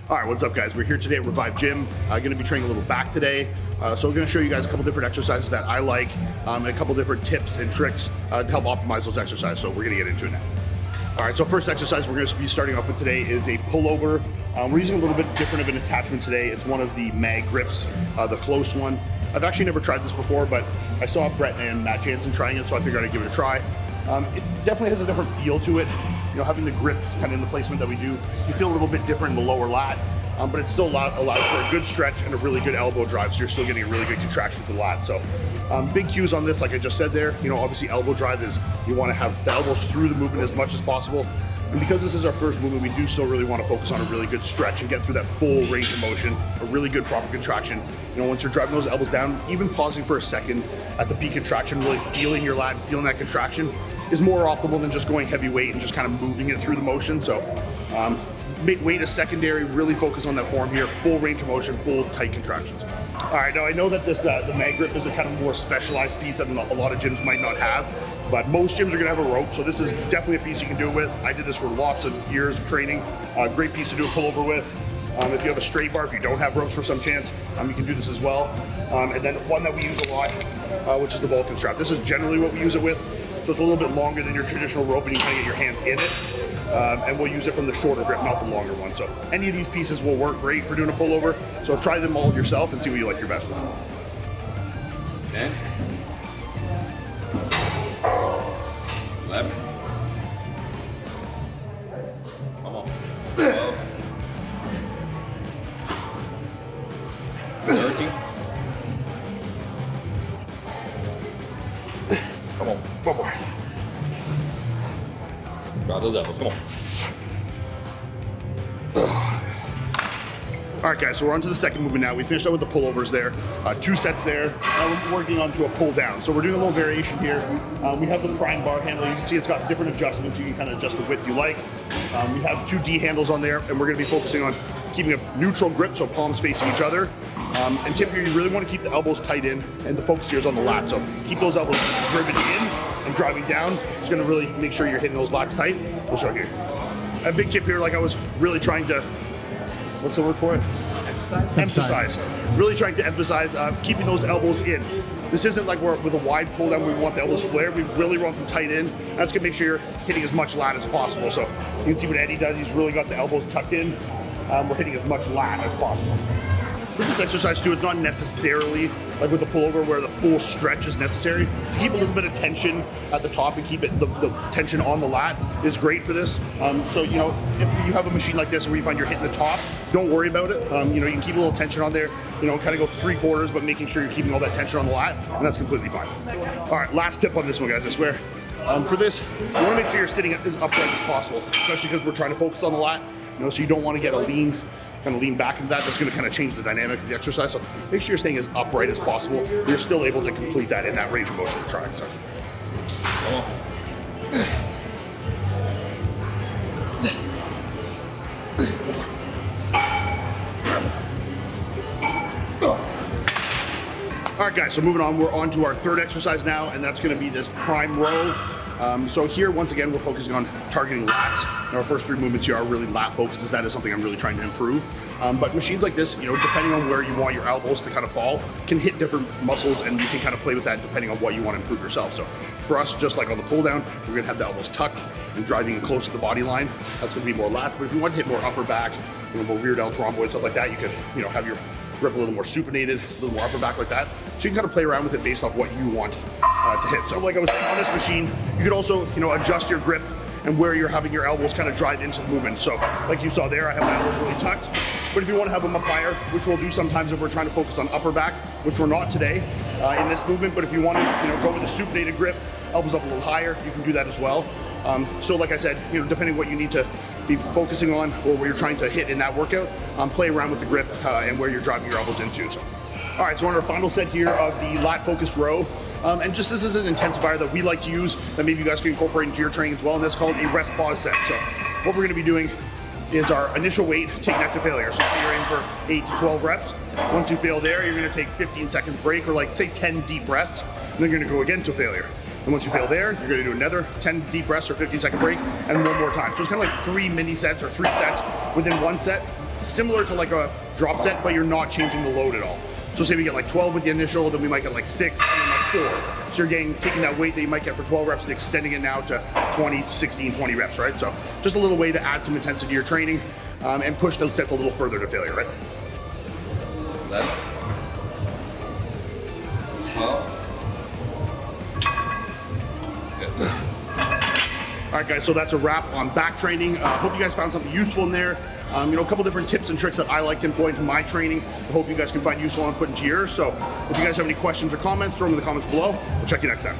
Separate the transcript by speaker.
Speaker 1: All right, what's up guys? We're here today at Revive Gym. Gonna be training a little back today. So we're gonna show you guys a couple different exercises that I like and a couple different tips and tricks to help optimize those exercises. So we're gonna get into it now. All right, so first exercise we're gonna be starting off with today is a pullover. We're using a little bit different of an attachment today. It's one of the mag grips, the close one. I've actually never tried this before, but I saw Brett and Matt Jansen trying it, so I figured I'd give it a try. It definitely has a different feel to it. You know, having the grip kind of in the placement that we do, you feel a little bit different in the lower lat, but it still allows for a good stretch and a really good elbow drive, so you're still getting a really good contraction with the lat. So big cues on this, like I just said there, you know, obviously elbow drive is, you want to have the elbows through the movement as much as possible. And because this is our first movement, we do still really want to focus on a really good stretch and get through that full range of motion, a really good proper contraction. You know, once you're driving those elbows down, even pausing for a second at the peak contraction, really feeling your lat and feeling that contraction is more optimal than just going heavy weight and just kind of moving it through the motion. So weight is secondary, really focus on that form here, full range of motion, full tight contractions. All right, now I know that this the mag grip is a kind of more specialized piece that a lot of gyms might not have, but most gyms are gonna have a rope, so this is definitely a piece you can do it with. I did this for lots of years of training. Great piece to do a pullover with. If you have a straight bar, if you don't have ropes for some chance, you can do this as well. And then one that we use a lot, which is the Vulcan strap. This is generally what we use it with. So it's a little bit longer than your traditional rope and you kind of get your hands in it. And we'll use it from the shorter grip, not the longer one. So any of these pieces will work great for doing a pullover. So try them all yourself and see what you like your best.
Speaker 2: 10, 11, come on, 12, 13, come on,
Speaker 1: One more.
Speaker 2: drop those elbows, come on.
Speaker 1: All right guys, so we're on to the second movement now. We finished up with the pullovers there, 2 sets there. Now we're working on to a pull down. So we're doing a little variation here. We have the prime bar handle. You can see it's got different adjustments. You can kind of adjust the width you like. We have 2 D handles on there, and we're gonna be focusing on keeping a neutral grip, so palms facing each other. And tip here, you really want to keep the elbows tight in, and the focus here is on the lat. So keep those elbows driven in and driving down. It's gonna really make sure you're hitting those lats tight. We'll show here. A big tip here, like I was really trying to, what's the word for it? Emphasize. Really trying to emphasize keeping those elbows in. This isn't like we're with a wide pull down, we want the elbows flared. We really want them tight in. That's gonna make sure you're hitting as much lat as possible. So you can see what Eddie does. He's really got the elbows tucked in. We're hitting as much lat as possible. For this exercise too, it's not necessarily like with the pullover where the full stretch is necessary. To keep a little bit of tension at the top and keep it the tension on the lat is great for this. So you know, if you have a machine like this where you find you're hitting the top, don't worry about it. You know, you can keep a little tension on there. You know, kind of go 3/4, but making sure you're keeping all that tension on the lat, and that's completely fine. All right, last tip on this one, guys. I swear. For this, you want to make sure you're sitting as upright as possible, especially because we're trying to focus on the lat. You know, so you don't want to get a lean back into that. That's going to kind of change the dynamic of the exercise. So make sure you're staying as upright as possible. You're still able to complete that in that range of motion of trying. So.
Speaker 2: Come on.
Speaker 1: All right, guys, so moving on, we're on to our third exercise now, and that's going to be this prime row. So here, once again, we're focusing on targeting lats. And our first 3 movements here are really lat focused, as that is something I'm really trying to improve. But machines like this, you know, depending on where you want your elbows to kind of fall, can hit different muscles, and you can kind of play with that depending on what you want to improve yourself. So for us, just like on the pull down, we're going to have the elbows tucked and driving in close to the body line. That's going to be more lats. But if you want to hit more upper back, you know, more rear delt rhomboid, stuff like that, you could, you know, have your grip a little more supinated, a little more upper back like that. So you can kind of play around with it based off what you want to hit. So like I was saying, on this machine, you could also, you know, adjust your grip and where you're having your elbows kind of drive into the movement. So like you saw there, I have my elbows really tucked. But if you want to have them up higher, which we'll do sometimes if we're trying to focus on upper back, which we're not today in this movement, but if you want to, you know, go with a supinated grip, elbows up a little higher, you can do that as well. So like I said, you know, depending what you need to be focusing on or where you're trying to hit in that workout, play around with the grip and where you're driving your elbows into. So, all right, so on our final set here of the lat focused row, and just this is an intensifier that we like to use that maybe you guys can incorporate into your training as well, and that's called a rest pause set. So what we're going to be doing is our initial weight, take that to failure. So you're aiming for 8 to 12 reps. Once you fail there, you're going to take 15 seconds break, or like say 10 deep breaths, and then you're going to go again to failure. And once you fail there, you're going to do another 10 deep breaths or 50-second break, and one more time. So it's kind of like 3 mini sets or 3 sets within 1 set. similar to like a drop set, but you're not changing the load at all. So say we get like 12 with the initial, then we might get like 6 and then like 4. So you're taking that weight that you might get for 12 reps and extending it now to 20, 16, 20 reps, right? So just a little way to add some intensity to your training and push those sets a little further to failure, right?
Speaker 2: Left. Well. Good.
Speaker 1: All right, guys, so that's a wrap on back training. Hope you guys found something useful in there. You know, a couple different tips and tricks that I like to employ into my training. I hope you guys can find useful and put into yours. So if you guys have any questions or comments, throw them in the comments below. We'll check you next time.